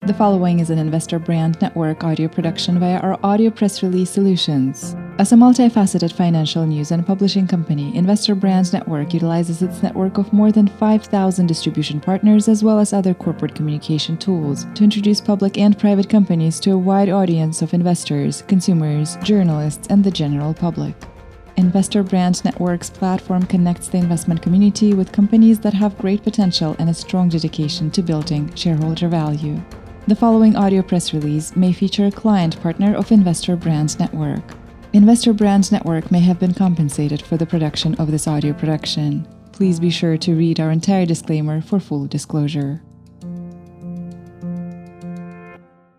The following is an Investor Brand Network audio production via our audio press release solutions. As a multifaceted financial news and publishing company, Investor Brand Network utilizes its network of more than 5,000 distribution partners as well as other corporate communication tools to introduce public and private companies to a wide audience of investors, consumers, journalists, and the general public. Investor Brand Network's platform connects the investment community with companies that have great potential and a strong dedication to building shareholder value. The following audio press release may feature a client partner of Investor Brand Network. Investor Brand Network may have been compensated for the production of this audio production. Please be sure to read our entire disclaimer for full disclosure.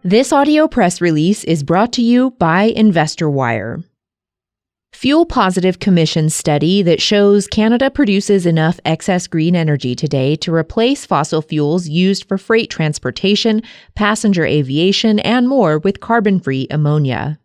This audio press release is brought to you by InvestorWire. FuelPositive commissioned study that shows Canada produces enough excess green energy today to replace fossil fuels used for freight transportation, passenger aviation, and more with carbon-free ammonia.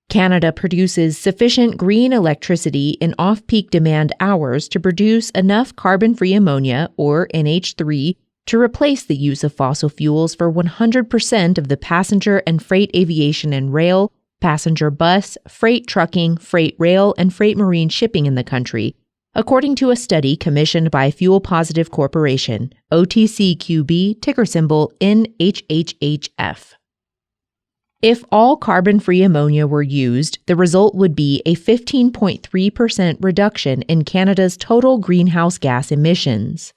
Canada produces sufficient green electricity in off-peak demand hours to produce enough carbon-free ammonia, or NH3, to replace the use of fossil fuels for 100% of the passenger and freight aviation and rail, passenger bus, freight trucking, freight rail, and freight marine shipping in the country, according to a study commissioned by FuelPositive Corporation, OTCQB, ticker symbol NHHHF. If all carbon-free ammonia were used, the result would be a 15.3% reduction in Canada's total greenhouse gas emissions.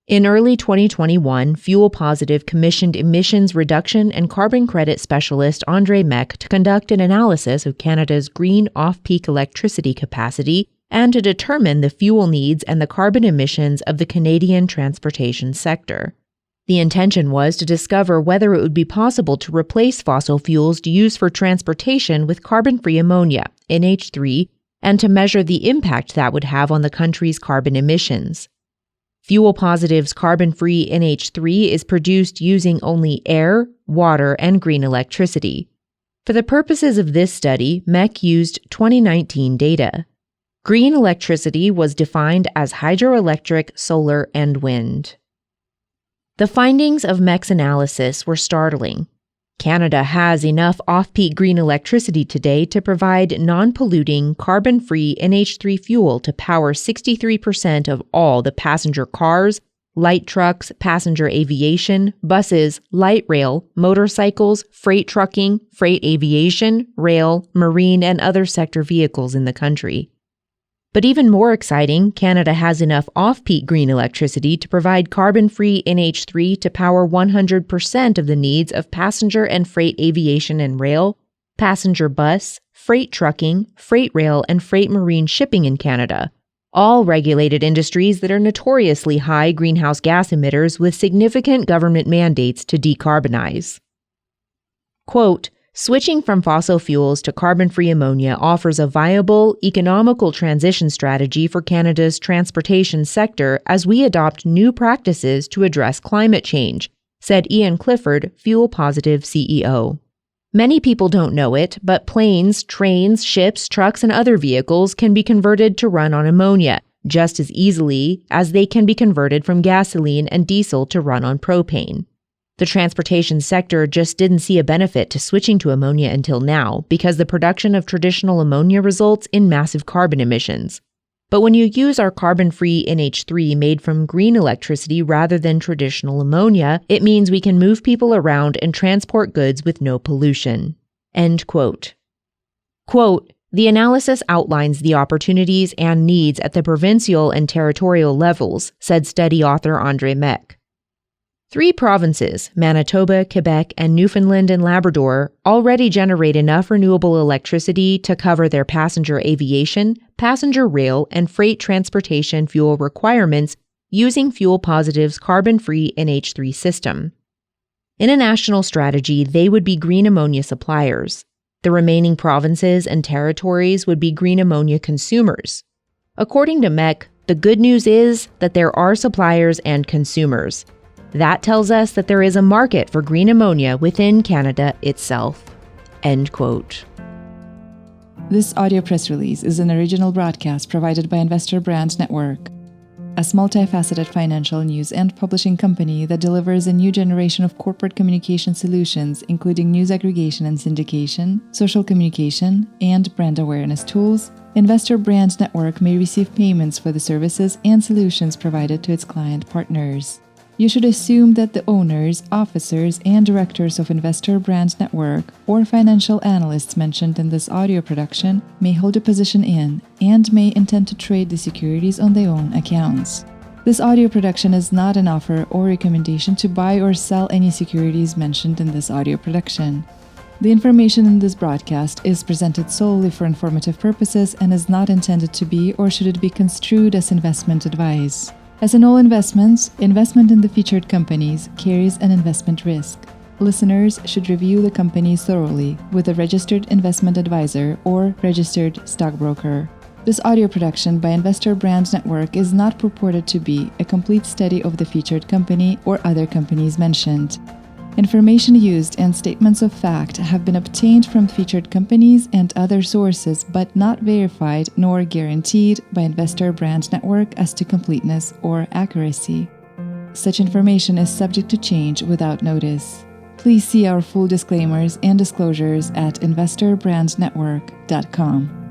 In early 2021, FuelPositive commissioned emissions reduction and carbon credit specialist Andre Meck to conduct an analysis of Canada's green off-peak electricity capacity and to determine the fuel needs and the carbon emissions of the Canadian transportation sector. The intention was to discover whether it would be possible to replace fossil fuels used for transportation with carbon-free ammonia, NH3, and to measure the impact that would have on the country's carbon emissions. FuelPositive's carbon-free NH3 is produced using only air, water, and green electricity. For the purposes of this study, Meck used 2019 data. Green electricity was defined as hydroelectric, solar, and wind. The findings of Meck's analysis were startling. Canada has enough off-peak green electricity today to provide non-polluting, carbon-free NH3 fuel to power 63% of all the passenger cars, light trucks, passenger aviation, buses, light rail, motorcycles, freight trucking, freight aviation, rail, marine, and other sector vehicles in the country. But even more exciting, Canada has enough off-peak green electricity to provide carbon-free NH3 to power 100% of the needs of passenger and freight aviation and rail, passenger bus, freight trucking, freight rail, and freight marine shipping in Canada, all regulated industries that are notoriously high greenhouse gas emitters with significant government mandates to decarbonize. Quote, "Switching from fossil fuels to carbon-free ammonia offers a viable, economical transition strategy for Canada's transportation sector as we adopt new practices to address climate change," said Ian Clifford, FuelPositive CEO. Many people don't know it, but planes, trains, ships, trucks, and other vehicles can be converted to run on ammonia just as easily as they can be converted from gasoline and diesel to run on propane. The transportation sector just didn't see a benefit to switching to ammonia until now because the production of traditional ammonia results in massive carbon emissions. But when you use our carbon-free NH3 made from green electricity rather than traditional ammonia, it means we can move people around and transport goods with no pollution. End quote. Quote, "The analysis outlines the opportunities and needs at the provincial and territorial levels," said study author Andre Meck. 3 provinces, Manitoba, Quebec, and Newfoundland and Labrador, already generate enough renewable electricity to cover their passenger aviation, passenger rail, and freight transportation fuel requirements using FuelPositive's carbon-free NH3 system. In a national strategy, they would be green ammonia suppliers. The remaining provinces and territories would be green ammonia consumers. According to Meck, the good news is that there are suppliers and consumers. That tells us that there is a market for green ammonia within Canada itself." End quote. This audio press release is an original broadcast provided by Investor Brand Network. as multifaceted financial news and publishing company that delivers a new generation of corporate communication solutions, including news aggregation and syndication, social communication, and brand awareness tools, Investor Brand Network may receive payments for the services and solutions provided to its client partners. You should assume that the owners, officers, and directors of Investor Brand Network or financial analysts mentioned in this audio production may hold a position in and may intend to trade the securities on their own accounts. This audio production is not an offer or recommendation to buy or sell any securities mentioned in this audio production. The information in this broadcast is presented solely for informative purposes and is not intended to be or should it be construed as investment advice. As in all investments, investment in the featured companies carries an investment risk. Listeners should review the companies thoroughly with a registered investment advisor or registered stockbroker. This audio production by Investor Brand Network is not purported to be a complete study of the featured company or other companies mentioned. Information used and statements of fact have been obtained from featured companies and other sources but not verified nor guaranteed by Investor Brand Network as to completeness or accuracy. Such information is subject to change without notice. Please see our full disclaimers and disclosures at investorbrandnetwork.com.